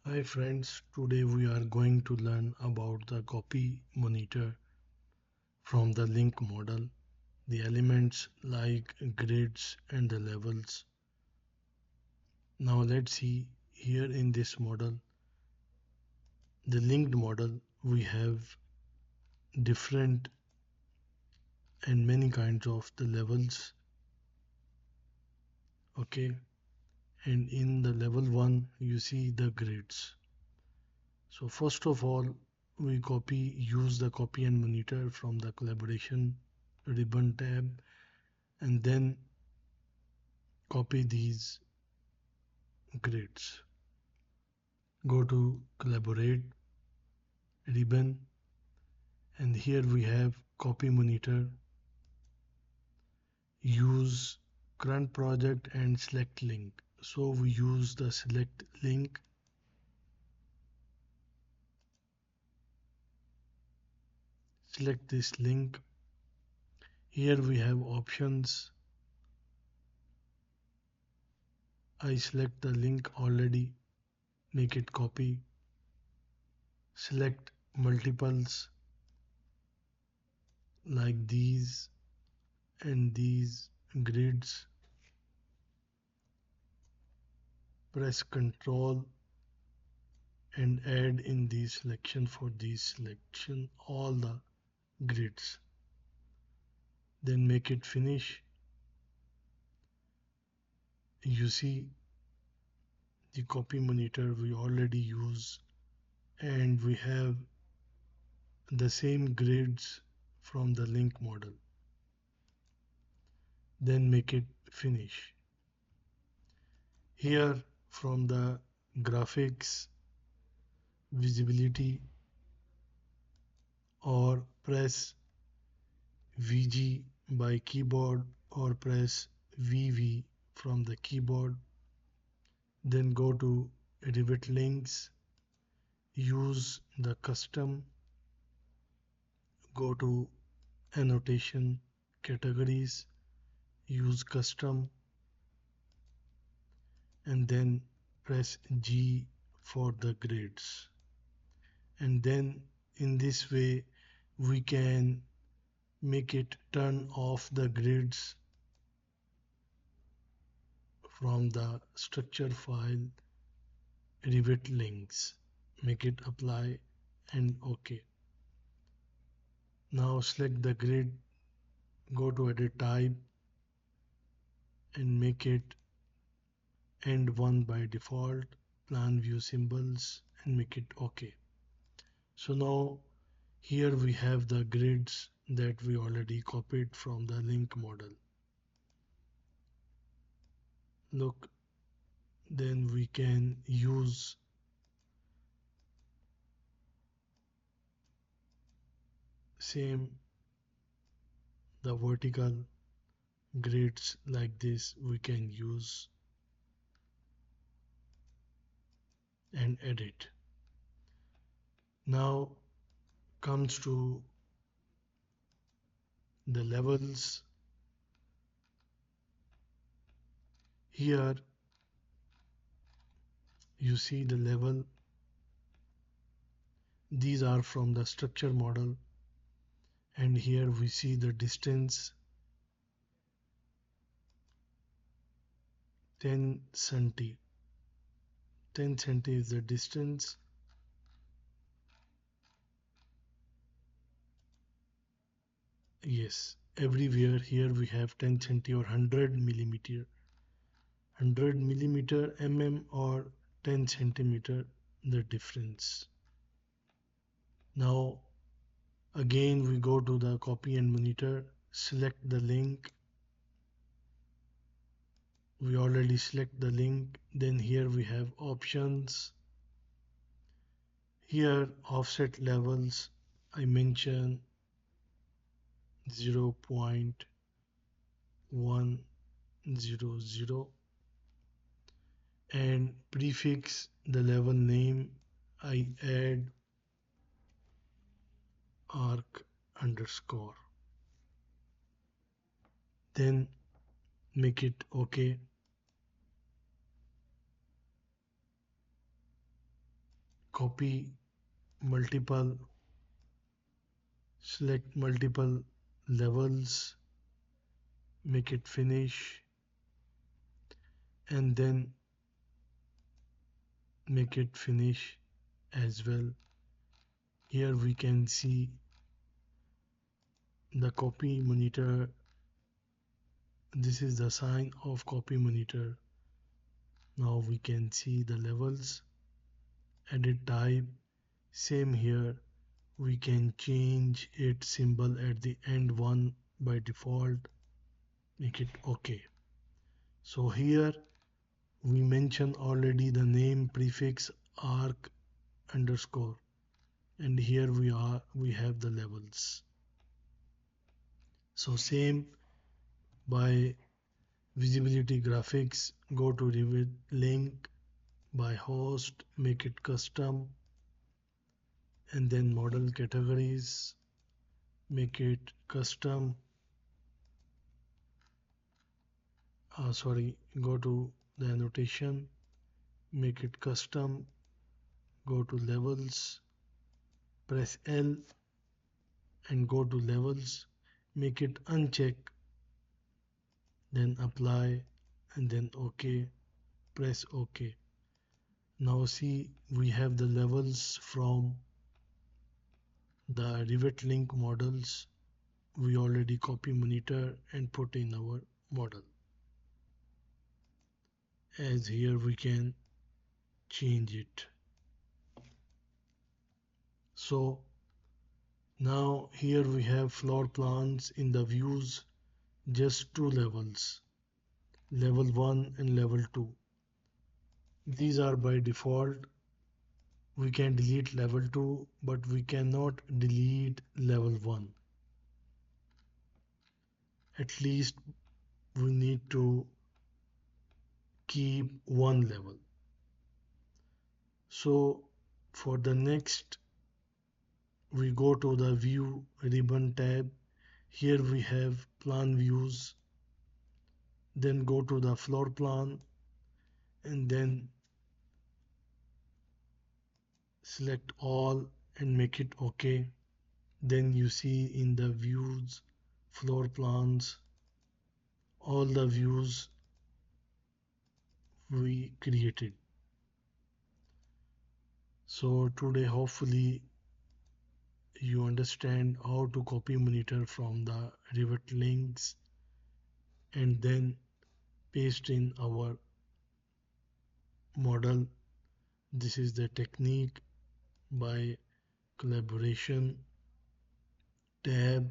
Hi friends, today we are going to learn about the copy monitor from the link model, the elements like grids and the levels. Now let's see here in this model, the linked model, we have different and many kinds of the levels. Okay, and in the level 1 you see the grids. So first of all, we use the copy and monitor from the collaboration ribbon tab, and then copy these grids. Go to collaborate ribbon, and here we have copy monitor. Use current project and select link. So we use the select link. Select this link. Here we have options. I select the link already. Make it copy. Select multiples like these and these grids. Press Ctrl and add in the selection for this selection all the grids. Then make it finish. You see the copy monitor we already use, and we have the same grids from the link model. Then make it finish. Here from the graphics, visibility, or press VG by keyboard or press VV from the keyboard. Then go to Revit links, use the custom, go to annotation categories, use custom, and then press G for the grids. And then in this way we can make it turn off the grids from the structure file Revit links. Make it apply and OK. Now select the grid, go to edit type and make it end one by default, plan view symbols, and make it OK. So now here we have the grids that we already copied from the link model. Look, then we can use same the vertical grids like this we can use and edit. Now comes to the levels. Here you see the level. These are from the structure model, and here we see the distance 10 centi. 10 centi is the distance. Yes, everywhere here we have 10 centi or 100 millimeter. 100 millimeter or 10 centimeter, the difference. Now again we go to the copy and monitor, select the link. We already select the link. Then here we have options. Here offset levels, I mention 0.100 and prefix the level name. I add arc underscore. Then make it OK. copy multiple, select multiple levels, make it finish, and then make it finish as well. Here we can see the copy monitor. This is the sign of copy monitor. Now we can see the levels, edit type, same here. We can change its symbol at the end one by default, make it OK. So here we mention already the name prefix arc underscore, and here we have the levels. So same by visibility graphics, go to Revit link by host, make it custom, and then model categories, make it custom. Go to the annotation, make it custom, go to levels, press L and go to levels, make it uncheck, then apply, and then OK, press OK. Now see, we have the levels from the Revit link models. We already copy monitor and put in our model. As here we can change it. So now here we have floor plans in the views, just two levels, level 1 and level 2. These are by default. We can delete level 2, but we cannot delete level 1. At least we need to keep one level. So for the next, we go to the view ribbon tab. Here we have plan views. Then go to the floor plan and then select all and make it OK. Then you see in the views, floor plans, all the views we created. So today hopefully you understand how to copy monitor from the Revit links and then paste in our model. This is the technique by collaboration tab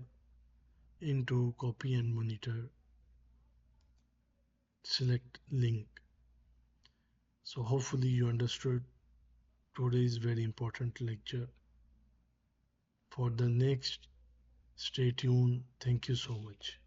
into copy and monitor, select link. So hopefully you understood today's very important lecture. For the next, stay tuned. Thank you so much.